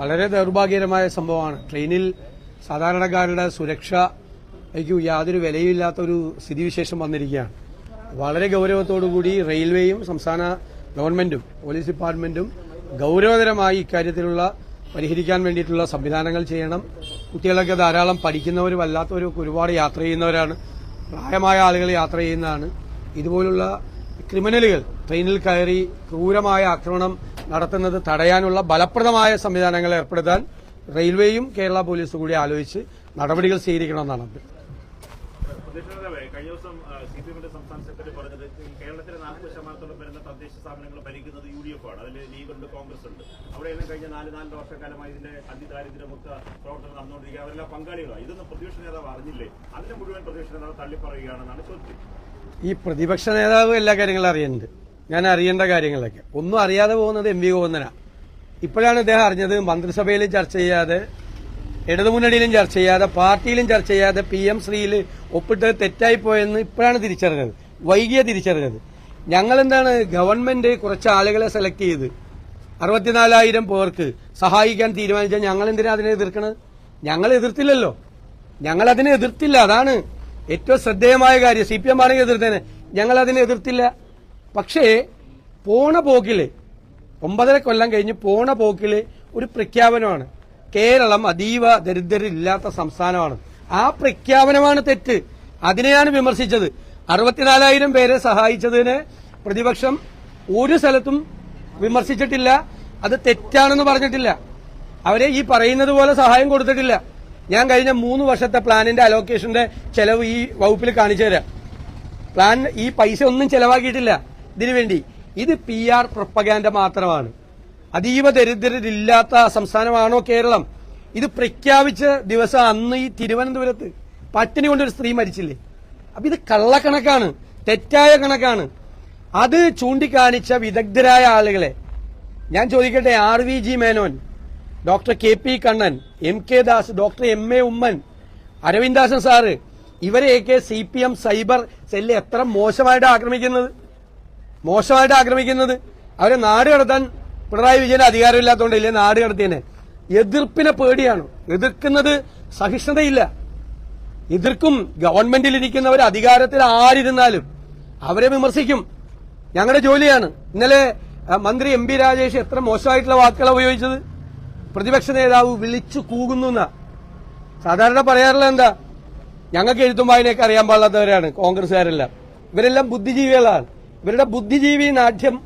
വളരെ ദൗർഭാഗ്യകരമായ സംഭവമാണ്. ട്രെയിനിൽ സാധാരണക്കാരുടെ സുരക്ഷയ്ക്ക് യാതൊരു വിലയില്ലാത്ത ഒരു സ്ഥിതിവിശേഷം വന്നിരിക്കുകയാണ്. വളരെ ഗൌരവത്തോടുകൂടി റെയിൽവേയും സംസ്ഥാന ഗവൺമെന്റും പോലീസ് ഡിപ്പാർട്ട്മെന്റും ഗൌരവതരമായി ഇക്കാര്യത്തിലുള്ള പരിഹരിക്കാൻ വേണ്ടിയിട്ടുള്ള സംവിധാനങ്ങൾ ചെയ്യണം. കുട്ടികളൊക്കെ ധാരാളം പഠിക്കുന്നവരും അല്ലാത്തവരും ഒരുപാട് യാത്ര ചെയ്യുന്നവരാണ്. പ്രായമായ ആളുകൾ യാത്ര ചെയ്യുന്നതാണ്. ഇതുപോലുള്ള ക്രിമിനലുകൾ ട്രെയിനിൽ കയറി ക്രൂരമായ ആക്രമണം നടത്തുന്നത് തടയാനുള്ള ഫലപ്രദമായ സംവിധാനങ്ങൾ ഏർപ്പെടുത്താൻ റെയിൽവേയും കേരള പോലീസും കൂടി ആലോചിച്ച് നടപടികൾ സ്വീകരിക്കണമെന്നാണ്. കഴിഞ്ഞ ദിവസം സിപിഎമ്മിന്റെ സംസ്ഥാന സെക്രട്ടറി പറഞ്ഞത് കേരളത്തിലെ 40% വരുന്ന തദ്ദേശ സ്ഥാപനങ്ങൾ ഭരിക്കുന്നത് UDF ആണ്. അതിൽ ലീഗുണ്ട്, കോൺഗ്രസ് ഉണ്ട്. അവിടെയെല്ലാം കഴിഞ്ഞ 4 വർഷക്കാലമായി ഇതിന്റെ അതിദാരിദ്ര്യമുക്ത പ്രവർത്തനം നടന്നുകൊണ്ടിരിക്കുക. അവരെല്ലാം പങ്കാളികളാണ്. ഇതൊന്നും പ്രതിപക്ഷ നേതാവ് അറിഞ്ഞില്ലേ? അതിന്റെ മുഴുവൻ പ്രതിപക്ഷ നേതാവ് തള്ളിപ്പറയുകയാണെന്നാണ് ചോദ്യം. ഈ പ്രതിപക്ഷ നേതാവ് എല്ലാ കാര്യങ്ങളും അറിയുന്നുണ്ട്. ഞാൻ അറിയേണ്ട കാര്യങ്ങളൊക്കെ ഒന്നും അറിയാതെ പോകുന്നത് MV ഗോവിന്ദനാണ്. ഇപ്പോഴാണ് അദ്ദേഹം അറിഞ്ഞത്. മന്ത്രിസഭയിലും ചർച്ച ചെയ്യാതെ, ഇടതുമുന്നണിയിലും ചർച്ച ചെയ്യാതെ, പാർട്ടിയിലും ചർച്ച ചെയ്യാതെ PM ശ്രീയിൽ ഒപ്പിട്ട് തെറ്റായിപ്പോയെന്ന് ഇപ്പോഴാണ് തിരിച്ചറിഞ്ഞത്. വൈകിയ തിരിച്ചറിഞ്ഞത്. ഞങ്ങളെന്താണ്, ഗവൺമെന്റ് കുറച്ച് ആളുകളെ സെലക്ട് ചെയ്ത് 64,000 പേർക്ക് സഹായിക്കാൻ തീരുമാനിച്ചാൽ ഞങ്ങളെന്തിനാ അതിനെ എതിർക്കണത്? ഞങ്ങൾ എതിർത്തില്ലല്ലോ. ഞങ്ങളതിനെ എതിർത്തില്ല. അതാണ് ഏറ്റവും ശ്രദ്ധേയമായ കാര്യം. CPM ആണെങ്കിൽ എതിർത്തേനെ, ഞങ്ങളതിനെ എതിർത്തില്ല. പക്ഷേ പോണ പോക്കില് 9.5 കൊല്ലം കഴിഞ്ഞ് പോണ പോക്കില് ഒരു പ്രഖ്യാപനമാണ്. കേരളം അതീവ ദരിദ്രരില്ലാത്ത സംസ്ഥാനമാണ്. ആ പ്രഖ്യാപനമാണ് തെറ്റ്. അതിനെയാണ് വിമർശിച്ചത്. 64,000 പേരെ സഹായിച്ചതിന് പ്രതിപക്ഷം ഒരു സ്ഥലത്തും വിമർശിച്ചിട്ടില്ല. അത് തെറ്റാണെന്ന് പറഞ്ഞിട്ടില്ല. അവരെ ഈ പറയുന്നത് പോലെ സഹായം കൊടുത്തിട്ടില്ല. ഞാൻ കഴിഞ്ഞ 3 വർഷത്തെ പ്ലാനിന്റെ അലോക്കേഷന്റെ ചെലവ് ഈ വകുപ്പിൽ കാണിച്ചു തരാം. പ്ലാൻ ഈ പൈസ ഒന്നും ചെലവാക്കിയിട്ടില്ല ഇതിനുവേണ്ടി. ഇത് PR പ്രൊപ്പഗാൻഡ മാത്രമാണ്. അതീവ ദരിദ്രരില്ലാത്ത സംസ്ഥാനമാണോ കേരളം? ഇത് പ്രഖ്യാപിച്ച ദിവസം അന്ന് ഈ തിരുവനന്തപുരത്ത് പട്ടിണി കൊണ്ടൊരു സ്ത്രീ മരിച്ചില്ലേ? അപ്പൊ ഇത് കള്ളക്കണക്കാണ്, തെറ്റായ കണക്കാണ്. അത് ചൂണ്ടിക്കാണിച്ച വിദഗ്ധരായ ആളുകളെ ഞാൻ ചോദിക്കട്ടെ. RVG Menon, doctor KP Kannan, MK Das, doctor MA Oommen, Aravindasan sir, ഇവരെയൊക്കെ CPM സൈബർ സെല്ല് എത്ര മോശമായിട്ട് ആക്രമിക്കുന്നത്. അവരെ നാട് കടത്താൻ പിണറായി വിജയന് അധികാരമില്ലാത്തതുകൊണ്ടില്ലേ നാട് കടത്തിയനെ. എതിർപ്പിനെ പേടിയാണ്. എതിർക്കുന്നത് സഹിഷ്ണുതയില്ല. എതിർക്കും. ഗവൺമെന്റിലിരിക്കുന്നവർ അധികാരത്തിൽ ആരിരുന്നാലും അവരെ വിമർശിക്കും. ഞങ്ങളുടെ ജോലിയാണ്. ഇന്നലെ മന്ത്രി MB രാജേഷ് എത്ര മോശമായിട്ടുള്ള വാക്കുകളാണ് ഉപയോഗിച്ചത്. പ്രതിപക്ഷ നേതാവ് വിളിച്ചു കൂകുന്ന. സാധാരണ പറയാറുള്ള എന്താ, ഞങ്ങൾക്ക് എഴുത്തും വായനയൊക്കെ അറിയാൻ പാടില്ലാത്തവരാണ് കോൺഗ്രസ്സുകാരെല്ലാം. ഇവരെല്ലാം ബുദ്ധിജീവികളാണ്. ഇവരുടെ ബുദ്ധിജീവി നാട്യം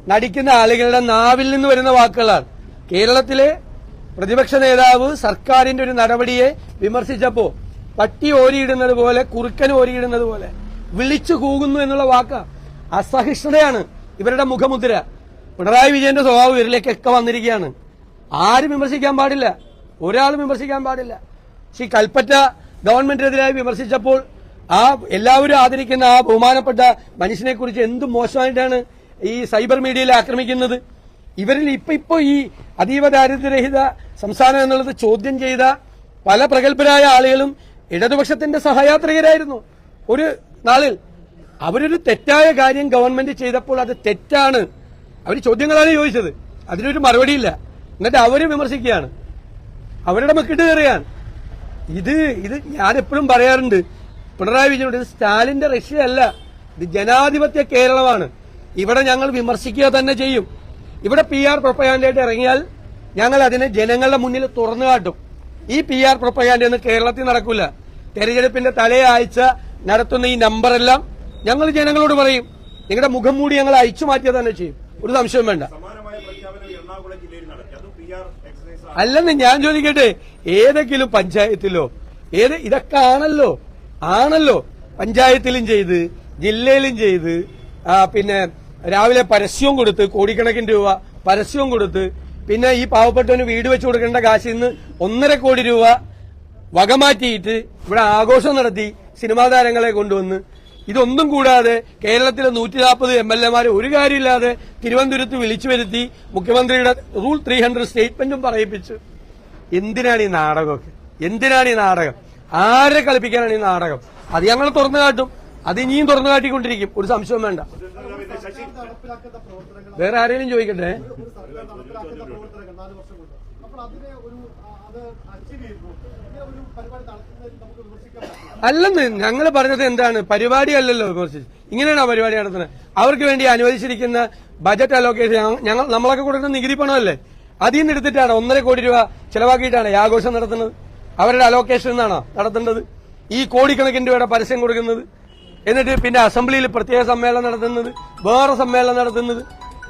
നടിക്കുന്ന ആളുകളുടെ നാവിൽ നിന്ന് വരുന്ന വാക്കുകളാണ്. കേരളത്തിലെ പ്രതിപക്ഷ നേതാവ് സർക്കാരിന്റെ ഒരു നടപടിയെ വിമർശിച്ചപ്പോ പട്ടി ഓരിയിടുന്നത് പോലെ, കുറുക്കൻ ഓരിയിടുന്നത് പോലെ വിളിച്ചു കൂകുന്നു എന്നുള്ള വാക്ക് അസഹിഷ്ണുതയാണ് ഇവരുടെ മുഖമുദ്ര. പിണറായി വിജയന്റെ സ്വഭാവം ഇവരിലേക്കൊക്കെ വന്നിരിക്കുകയാണ്. ആരും വിമർശിക്കാൻ പാടില്ല. ഒരാളും വിമർശിക്കാൻ പാടില്ല. ശ്രീ കൽപ്പറ്റ ഗവൺമെന്റിനെതിരായി വിമർശിച്ചപ്പോൾ ആ എല്ലാവരും ആദരിക്കുന്ന ആ ബഹുമാനപ്പെട്ട മനുഷ്യനെ കുറിച്ച് എന്ത് മോശമായിട്ടാണ് ഈ സൈബർ മീഡിയയിൽ ആക്രമിക്കുന്നത്. ഇവരിൽ ഇപ്പൊ ഈ അതീവ ദാരിദ്ര്യരഹിത സംസ്ഥാനം എന്നുള്ളത് ചോദ്യം ചെയ്ത പല പ്രഗത്ഭരായ ആളുകളും ഇടതുപക്ഷത്തിന്റെ സഹയാത്രികരായിരുന്നു. ഒരു നാളിൽ അവരൊരു തെറ്റായ കാര്യം ഗവൺമെന്റ് ചെയ്തപ്പോൾ അത് തെറ്റാണ്. അവർ ചോദ്യങ്ങളാണ് ചോദിച്ചത്. അതിനൊരു മറുപടിയില്ല. എന്നിട്ട് അവര് വിമർശിക്കുകയാണ്. അവരുടെ മക്കിട്ട് കയറുകയാണ്. ഇത് ഞാനെപ്പോഴും പറയാറുണ്ട്, പിണറായി വിജയനോട്, ഇത് സ്റ്റാലിന്റെ റഷ്യയല്ല, ഇത് ജനാധിപത്യ കേരളമാണ്. ഇവിടെ ഞങ്ങൾ വിമർശിക്കുക തന്നെ ചെയ്യും. ഇവിടെ PR പ്രൊപ്പഗാൻഡയായിട്ട് ഇറങ്ങിയാൽ ഞങ്ങൾ അതിനെ ജനങ്ങളുടെ മുന്നിൽ തുറന്നു കാട്ടും. ഈ PR പ്രൊപ്പഗാൻഡയൊന്നും കേരളത്തിൽ നടക്കില്ല. തെരഞ്ഞെടുപ്പിന്റെ തലേ ആഴ്ച നടത്തുന്ന ഈ നമ്പറെല്ലാം ഞങ്ങൾ ജനങ്ങളോട് പറയും. നിങ്ങളുടെ മുഖം മൂടി ഞങ്ങൾ അയച്ചു മാറ്റിയത് തന്നെ ചെയ്യും. ഒരു സംശയം വേണ്ട. അല്ലെന്ന് ഞാൻ ചോദിക്കട്ടെ, ഏതെങ്കിലും പഞ്ചായത്തിലോ ഇതൊക്കെ ആണല്ലോ പഞ്ചായത്തിലും ചെയ്ത്, ജില്ലയിലും ചെയ്ത്, പിന്നെ രാവിലെ പരസ്യവും കൊടുത്ത്, കോടിക്കണക്കിന് രൂപ പരസ്യവും കൊടുത്ത്, പിന്നെ ഈ പാവപ്പെട്ടവന് വീട് വെച്ച് കൊടുക്കേണ്ട കാശിൽ നിന്ന് 1.5 കോടി രൂപ വകമാറ്റിയിട്ട് ഇവിടെ ആഘോഷം നടത്തി സിനിമാ താരങ്ങളെ കൊണ്ടുവന്ന്, ഇതൊന്നും കൂടാതെ കേരളത്തിലെ 140 MLA ഒരു കാര്യമില്ലാതെ തിരുവനന്തപുരത്ത് വിളിച്ചു വരുത്തി മുഖ്യമന്ത്രിയുടെ റൂൾ 300 സ്റ്റേറ്റ്മെന്റും പറയിപ്പിച്ചു. എന്തിനാണ് ഈ നാടകമൊക്കെ? എന്തിനാണ് ഈ നാടകം? ആരെ കളിപ്പിക്കാനാണ് ഈ നാടകം? അത് ഞങ്ങൾ തുറന്നു കാട്ടും. അത് ഇനിയും തുറന്നു കാട്ടിക്കൊണ്ടിരിക്കും. ഒരു സംശയവും വേണ്ട. വേറെ ആരെങ്കിലും ചോദിക്കട്ടെ. അതിനെ അത് അച്ചീവ് ചെയ്യുമ്പോൾ ഇങ്ങനെ ഒരു പരിപാടി നടത്തുന്നതിൽ നമുക്ക് വിമർശിക്കാൻ പറ്റില്ല. അല്ലെന്ന് ഞങ്ങൾ പറഞ്ഞത് എന്താണ്, പരിപാടി അല്ലല്ലോ വിമർശിച്ച്. ഇങ്ങനെയാണോ പരിപാടി നടത്തുന്നത്? അവർക്ക് വേണ്ടി അനുവദിച്ചിരിക്കുന്ന ബജറ്റ് അലോക്കേഷൻ നമ്മളൊക്കെ കൊടുക്കുന്ന നികുതി പണമല്ലേ, അതിൽ നിന്ന് എടുത്തിട്ടാണ് 1.5 കോടി രൂപ ചെലവാക്കിയിട്ടാണ് ഈ ആഘോഷം നടത്തുന്നത്. അവരുടെ അലോക്കേഷൻ എന്നാണോ നടത്തേണ്ടത്? ഈ കോടിക്കണക്കിന് രൂപയുടെ പരസ്യം കൊടുക്കുന്നത്, എന്നിട്ട് പിന്നെ അസംബ്ലിയിൽ പ്രത്യേക സമ്മേളനം നടത്തുന്നത്, വേറെ സമ്മേളനം നടത്തുന്നത്,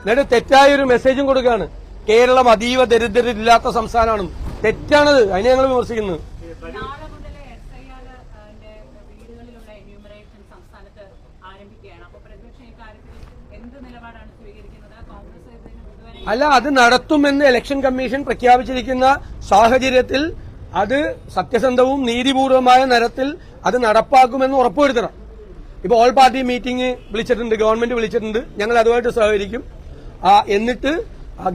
എന്നിട്ട് തെറ്റായൊരു മെസ്സേജും കൊടുക്കുകയാണ്. കേരളം അതീവ ദരിദ്രരില്ലാത്ത സംസ്ഥാനമാണ്. തെറ്റാണത്, അതിനെ ഞങ്ങൾ വിമർശിക്കുന്നത്. നാളെ മുതൽ SIR വീടുകളിലുള്ള എന്യൂമറേഷൻ സംസ്ഥാനത്ത് ആരംഭിക്കുകയാണ്. അപ്പോൾ പ്രതിപക്ഷം ഈ കാര്യത്തിൽ എന്ത് നിലപാടാണ് സ്വീകരിക്കുന്നത്? കോൺഗ്രസ് ഇതുവരെ അല്ല, അത് നടത്തുമെന്ന് ഇലക്ഷൻ കമ്മീഷൻ പ്രഖ്യാപിച്ചിരിക്കുന്ന സാഹചര്യത്തിൽ അത് സത്യസന്ധവും നീതിപൂർവമായ തരത്തിൽ അത് നടപ്പാക്കുമെന്ന് ഉറപ്പുവരുത്തണം. ഇപ്പൊ ഓൾ പാർട്ടി മീറ്റിംഗ് വിളിച്ചിട്ടുണ്ട്, ഗവൺമെന്റ് വിളിച്ചിട്ടുണ്ട്, ഞങ്ങൾ അതുമായിട്ട് സഹകരിക്കും. എന്നിട്ട്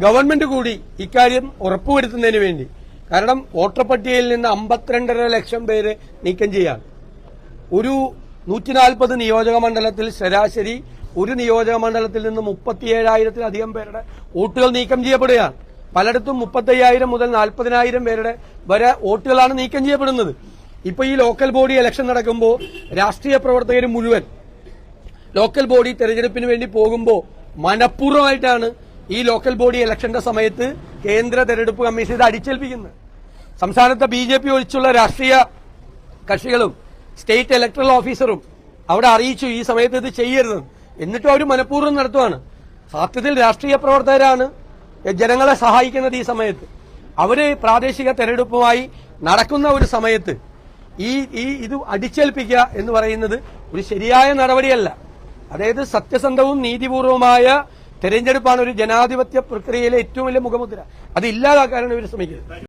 ഗവൺമെന്റ് കൂടി ഇക്കാര്യം ഉറപ്പുവരുത്തുന്നതിന് വേണ്ടി, കാരണം വോട്ടർ പട്ടികയിൽ നിന്ന് 52.5 ലക്ഷം പേര് നീക്കം ചെയ്യാൻ, ഒരു 140 നിയോജക മണ്ഡലത്തിൽ ശരാശരി ഒരു നിയോജക മണ്ഡലത്തിൽ നിന്ന് 37,000-ലധികം പേരുടെ വോട്ടുകൾ നീക്കം ചെയ്യപ്പെടുകയാണ്. പലയിടത്തും 35,000 മുതൽ 40,000 പേരുടെ വരെ വോട്ടുകളാണ് നീക്കം ചെയ്യപ്പെടുന്നത്. ഇപ്പൊ ഈ ലോക്കൽ ബോഡി ഇലക്ഷൻ നടക്കുമ്പോൾ രാഷ്ട്രീയ പ്രവർത്തകർ മുഴുവൻ ലോക്കൽ ബോഡി തെരഞ്ഞെടുപ്പിന് വേണ്ടി പോകുമ്പോൾ മനഃപൂർവ്വമായിട്ടാണ് ഈ ലോക്കൽ ബോഡി ഇലക്ഷന്റെ സമയത്ത് കേന്ദ്ര തെരഞ്ഞെടുപ്പ് കമ്മീഷൻ ഇത് അടിച്ചേൽപ്പിക്കുന്നത്. സംസ്ഥാനത്തെ BJP ഒഴിച്ചുള്ള രാഷ്ട്രീയ കക്ഷികളും സ്റ്റേറ്റ് ഇലക്ടറൽ ഓഫീസറും അവിടെ അറിയിച്ചു ഈ സമയത്ത് ഇത് ചെയ്യരുത്, എന്നിട്ടും അവർ മനഃപൂർവ്വം നടത്തുവാണ്. സത്യത്തിൽ രാഷ്ട്രീയ പ്രവർത്തകരാണ് ജനങ്ങളെ സഹായിക്കുന്നത്. ഈ സമയത്ത് അവര് പ്രാദേശിക തെരഞ്ഞെടുപ്പുമായി നടക്കുന്ന ഒരു സമയത്ത് ഇത് അടിച്ചേൽപ്പിക്കുക എന്ന് പറയുന്നത് ഒരു ശരിയായ നടപടിയല്ല. അതായത് സത്യസന്ധവും നീതിപൂർവമായ തെരഞ്ഞെടുപ്പാണ് ഒരു ജനാധിപത്യ പ്രക്രിയയിലെ ഏറ്റവും വലിയ മുഖമുദ്ര. അത് ഇല്ലാതാക്കാനാണ് ഇവർ ശ്രമിക്കുന്നത്.